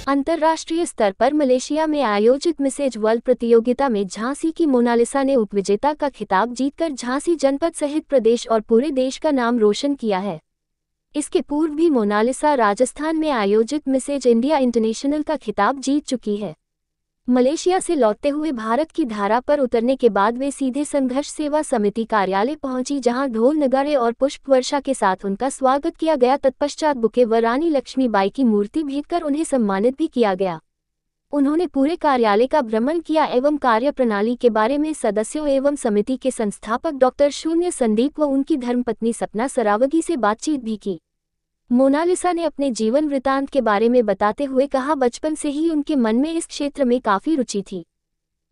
अंतर्राष्ट्रीय स्तर पर मलेशिया में आयोजित मिसेज वर्ल्ड प्रतियोगिता में झांसी की मोनालिसा ने उपविजेता का खिताब जीतकर झांसी जनपद सहित प्रदेश और पूरे देश का नाम रोशन किया है। इसके पूर्व भी मोनालिसा राजस्थान में आयोजित मिसेज इंडिया इंटरनेशनल का खिताब जीत चुकी है। मलेशिया से लौटते हुए भारत की धारा पर उतरने के बाद वे सीधे संघर्ष सेवा समिति कार्यालय पहुंची, जहां ढोल नगाड़े और पुष्प वर्षा के साथ उनका स्वागत किया गया। तत्पश्चात बुके व रानी लक्ष्मीबाई की मूर्ति भेंटकर उन्हें सम्मानित भी किया गया। उन्होंने पूरे कार्यालय का भ्रमण किया एवं कार्यप्रणाली के बारे में सदस्यों एवं समिति के संस्थापक डॉक्टर शून्य संदीप व उनकी धर्मपत्नी सपना सरावगी से बातचीत भी की। मोनालिसा ने अपने जीवन वृतांत के बारे में बताते हुए कहा, बचपन से ही उनके मन में इस क्षेत्र में काफी रुचि थी।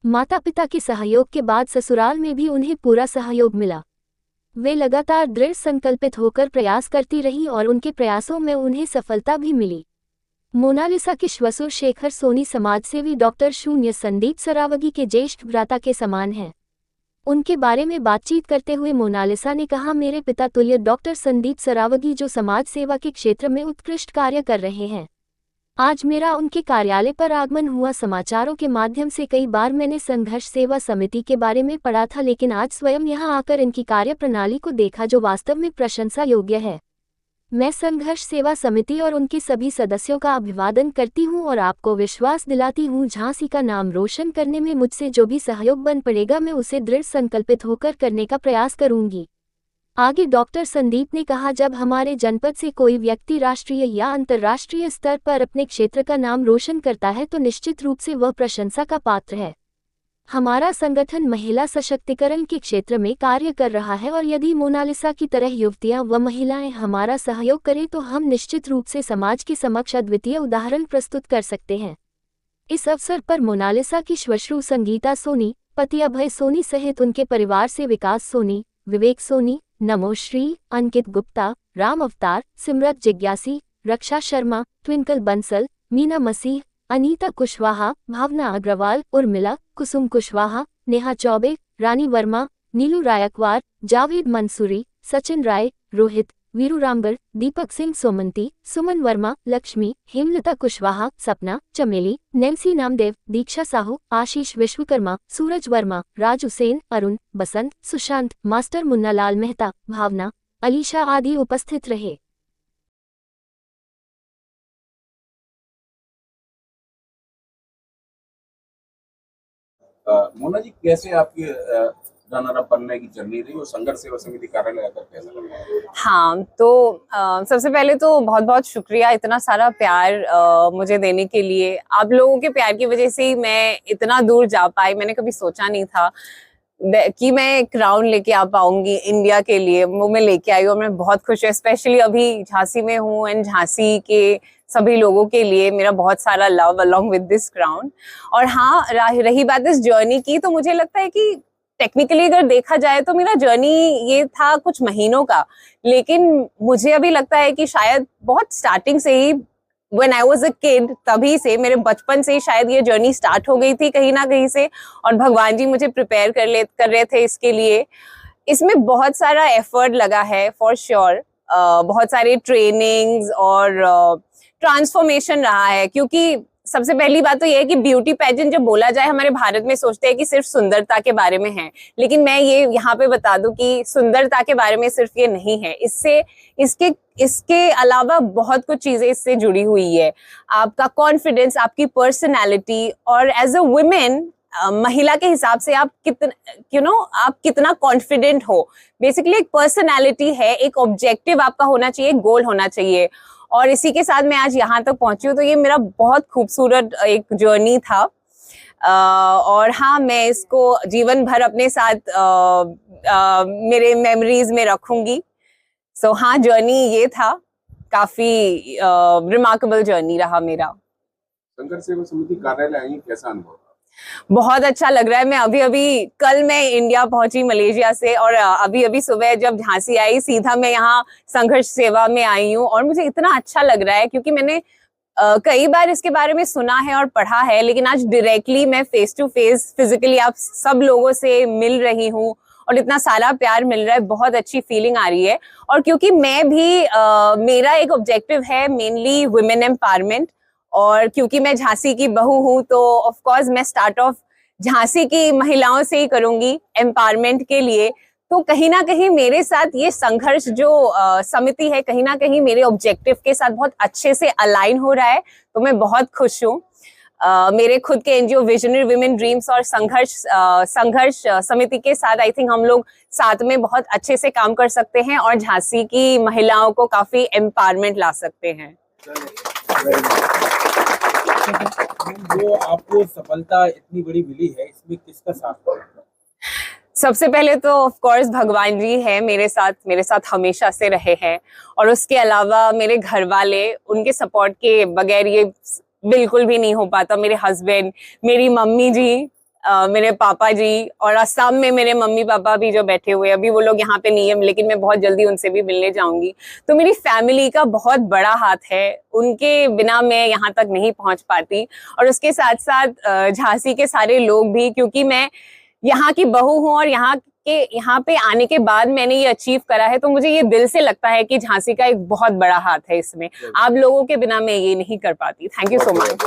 माता पिता के सहयोग के बाद ससुराल में भी उन्हें पूरा सहयोग मिला। वे लगातार दृढ़ संकल्पित होकर प्रयास करती रहीं और उनके प्रयासों में उन्हें सफलता भी मिली। मोनालिसा के श्वसुर शेखर सोनी समाजसेवी डॉक्टर शून्य संदीप सरावगी के ज्येष्ठ भ्राता के समान हैं। उनके बारे में बातचीत करते हुए मोनालिसा ने कहा, मेरे पिता तुल्य डॉक्टर संदीप सरावगी जो समाज सेवा के क्षेत्र में उत्कृष्ट कार्य कर रहे हैं। आज मेरा उनके कार्यालय पर आगमन हुआ। समाचारों के माध्यम से कई बार मैंने संघर्ष सेवा समिति के बारे में पढ़ा था, लेकिन आज स्वयं यहां आकर इनकी कार्यप्रणाली को देखा जो वास्तव में प्रशंसा योग्य है। मैं संघर्ष सेवा समिति और उनके सभी सदस्यों का अभिवादन करती हूं और आपको विश्वास दिलाती हूं, झांसी का नाम रोशन करने में मुझसे जो भी सहयोग बन पड़ेगा मैं उसे दृढ़ संकल्पित होकर करने का प्रयास करूंगी। आगे डॉक्टर संदीप ने कहा, जब हमारे जनपद से कोई व्यक्ति राष्ट्रीय या अंतर्राष्ट्रीय स्तर पर अपने क्षेत्र का नाम रोशन करता है तो निश्चित रूप से वह प्रशंसा का पात्र है। हमारा संगठन महिला सशक्तिकरण के क्षेत्र में कार्य कर रहा है और यदि मोनालिसा की तरह युवतियां व महिलाएं हमारा सहयोग करें तो हम निश्चित रूप से समाज के समक्ष अद्वितीय उदाहरण प्रस्तुत कर सकते हैं। इस अवसर पर मोनालिसा की श्वश्रू संगीता सोनी, पति अभय सोनी सहित उनके परिवार से विकास सोनी, विवेक सोनी, नमोश्री, अंकित गुप्ता, राम अवतार, सिमरत जिज्ञासी, रक्षा शर्मा, ट्विंकल बंसल, मीना मसीह, अनीता कुशवाहा, भावना अग्रवाल, उर्मिला, कुसुम कुशवाहा, नेहा चौबे, रानी वर्मा, नीलू रायकवार, जावेद मंसूरी, सचिन राय, रोहित, वीरू रामगर, दीपक सिंह सोमंती, सुमन वर्मा, लक्ष्मी, हेमलता कुशवाहा, सपना, चमेली, नैन्सी नामदेव, दीक्षा साहू, आशीष विश्वकर्मा, सूरज वर्मा, राजू सेन, अरुण, बसंत, सुशांत, मास्टर मुन्ना लाल मेहता, भावना, अलीशा आदि उपस्थित रहे। मोना जी, कैसे आपकी रनर अप बनने की जर्नी रही और संघर्ष सेवा समिति कार्यालय आकर कैसा लगा? हाँ, तो सबसे पहले तो बहुत बहुत शुक्रिया इतना सारा प्यार मुझे देने के लिए। आप लोगों के प्यार की वजह से ही मैं इतना दूर जा पाई। मैंने कभी सोचा नहीं था कि मैं क्राउन लेके आ पाऊंगी इंडिया के लिए। वो मैं लेके आई और मैं बहुत खुश हूँ। स्पेशली अभी झांसी में हूँ एंड झांसी के सभी लोगों के लिए मेरा बहुत सारा love along with this crown. और हाँ, रही बात इस जर्नी की, तो मुझे लगता है कि टेक्निकली अगर देखा जाए तो मेरा जर्नी ये था कुछ महीनों का, लेकिन मुझे अभी लगता है कि शायद बहुत स्टार्टिंग से ही When I was a kid, तभी से मेरे बचपन से ही शायद ये जर्नी स्टार्ट हो गई थी कहीं ना कहीं से, और भगवान जी मुझे प्रिपेयर कर रहे थे इसके लिए। इसमें बहुत सारा एफर्ट लगा है फॉर श्योर। बहुत सारे ट्रेनिंग्स और ट्रांसफॉर्मेशन रहा है, क्योंकि सबसे पहली बात तो ये है कि ब्यूटी पेजेंट जब बोला जाए हमारे भारत में सोचते हैं कि सिर्फ सुंदरता के बारे में है, लेकिन मैं ये यहाँ पे बता दूं कि सुंदरता के बारे में सिर्फ ये नहीं है। इसके अलावा बहुत कुछ चीजें इससे जुड़ी हुई है। आपका कॉन्फिडेंस, आपकी पर्सनैलिटी, और एज अ वुमेन महिला के हिसाब से आप कितना कॉन्फिडेंट हो। बेसिकली एक पर्सनैलिटी है, एक ऑब्जेक्टिव आपका होना चाहिए, एक गोल होना चाहिए। और इसी के साथ मैं आज यहाँ तक पहुंची हूँ, तो ये मेरा बहुत खूबसूरत एक जर्नी था। और हाँ, मैं इसको जीवन भर अपने साथ मेरे मेमोरीज में रखूंगी। सो हाँ, जर्नी ये था, काफी रिमार्केबल जर्नी रहा मेरा। संघर्ष सेवा समिति कार्यालय आई, कैसा अनुभव? बहुत अच्छा लग रहा है। मैं कल मैं इंडिया पहुंची मलेशिया से, और अभी सुबह जब झांसी आई सीधा मैं यहाँ संघर्ष सेवा में आई हूँ, और मुझे इतना अच्छा लग रहा है क्योंकि मैंने कई बार इसके बारे में सुना है और पढ़ा है, लेकिन आज डायरेक्टली मैं फेस टू फेस फिजिकली आप सब लोगों से मिल रही हूँ और इतना सारा प्यार मिल रहा है। बहुत अच्छी फीलिंग आ रही है। और क्योंकि मैं भी मेरा एक ऑब्जेक्टिव है मेनली वुमेन एम्पावरमेंट, और क्योंकि मैं झांसी की बहू हूँ तो ऑफ कोर्स मैं स्टार्ट ऑफ झांसी की महिलाओं से ही करूंगी एम्पावरमेंट के लिए। तो कहीं ना कहीं मेरे साथ ये संघर्ष जो समिति है कहीं ना कहीं मेरे ऑब्जेक्टिव के साथ बहुत अच्छे से अलाइन हो रहा है, तो मैं बहुत खुश हूँ। मेरे खुद के एनजीओ विजनरी विमेन ड्रीम्स और संघर्ष समिति के साथ आई थिंक हम लोग साथ में बहुत अच्छे से काम कर सकते हैं और झांसी की महिलाओं को काफी एम्पावरमेंट ला सकते हैं। जो आपको सफलता इतनी बड़ी मिली है, इसमें किसका साथ है? सबसे पहले तो ऑफ कोर्स भगवान जी है मेरे साथ हमेशा से रहे हैं, और उसके अलावा मेरे घर वाले, उनके सपोर्ट के बगैर ये बिल्कुल भी नहीं हो पाता। मेरे हस्बैंड, मेरी मम्मी जी, मेरे पापा जी, और असम में मेरे मम्मी पापा भी जो बैठे हुए, अभी वो लोग यहाँ पे नहीं है लेकिन मैं बहुत जल्दी उनसे भी मिलने जाऊंगी। तो मेरी फैमिली का बहुत बड़ा हाथ है, उनके बिना मैं यहाँ तक नहीं पहुंच पाती। और उसके साथ साथ झांसी के सारे लोग भी, क्योंकि मैं यहाँ की बहू हूँ और यहाँ पे आने के बाद मैंने ये अचीव करा है, तो मुझे ये दिल से लगता है कि झांसी का एक बहुत बड़ा हाथ है इसमें। आप लोगों के बिना मैं ये नहीं कर पाती। Thank you so much.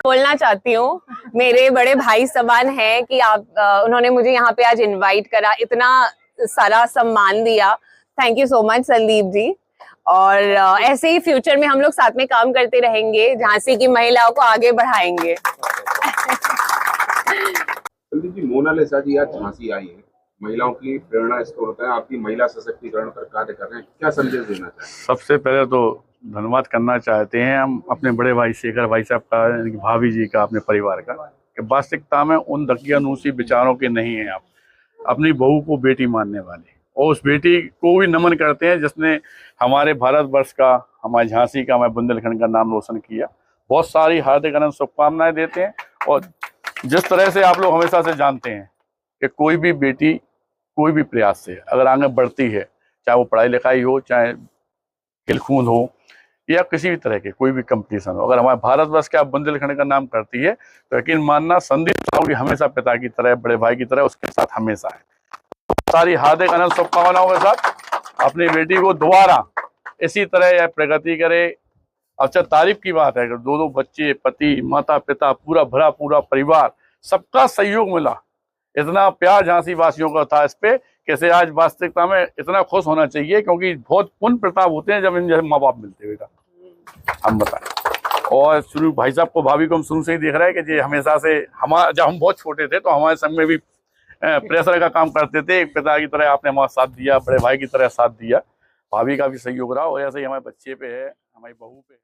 बोलना चाहती हूँ, मेरे बड़े भाई समान है कि उन्होंने मुझे यहाँ पे आज इनवाइट करा, इतना सारा सम्मान दिया। Thank you so much Sandeep ji. और ऐसे ही फ्यूचर में हम लोग साथ में काम करते रहेंगे, झांसी की महिलाओं को आगे बढ़ाएंगे। संदीप जी, मोनालिसा जी आज झांसी आई है, महिलाओं की प्रेरणा स्रोत है, आपकी महिला सशक्तिकरण पर कार्य कर रहे हैं, क्या संदेश देना चाहते हैं? सबसे पहले तो धन्यवाद करना चाहते हैं हम अपने बड़े भाई शेखर भाई साहब का, भाभी जी का, अपने परिवार का, कि वास्तविकता में उन दकियानूसी विचारों के नहीं हैं। आप अपनी बहू को बेटी मानने वाले, और उस बेटी को भी नमन करते हैं जिसने हमारे भारतवर्ष का, हमारे झांसी का, हमारे बुंदेलखंड का नाम रोशन किया। बहुत सारी हार्दिक अनंत शुभकामनाएं देते हैं। और जिस तरह से आप लोग हमेशा से जानते हैं कि कोई भी बेटी कोई भी प्रयास से अगर आगे बढ़ती है, चाहे वो पढ़ाई लिखाई हो, चाहे खेल-कूद हो, या किसी भी तरह के कोई भी कंपटीशन हो, अगर हमारे भारतवर्ष के बुंदेलखंड का नाम करती है तो यकीन मानना संदीप साहू हमेशा पिता की तरह, बड़े भाई की तरह उसके साथ हमेशा है। सारी हार्दिक अनंत शुभकामनाओं के साथ अपनी बेटी को दोबारा इसी तरह यह प्रगति करे। अच्छा, तारीफ की बात है कि दो बच्चे, पति, माता पिता, पूरा परिवार, सबका सहयोग मिला, इतना प्यार झांसी वासियों का था इस पे, कैसे आज वास्तविकता में इतना खुश होना चाहिए, क्योंकि बहुत पुण्य प्रताप होते हैं जब इन जैसे माँ बाप मिलते बेटा, हम बताएं। और शुरू भाई साहब को, भाभी को हम शुरू से ही देख रहे हैं कि ये हमेशा से जब हम बहुत छोटे थे तो हमारे संग में भी प्रेशर का काम करते थे, एक पिता की तरह आपने हमारा साथ दिया, बड़े भाई की तरह साथ दिया, भाभी का भी सहयोग रहा, और ऐसे ही हमारे बच्चे पे है, हमारी बहू पे।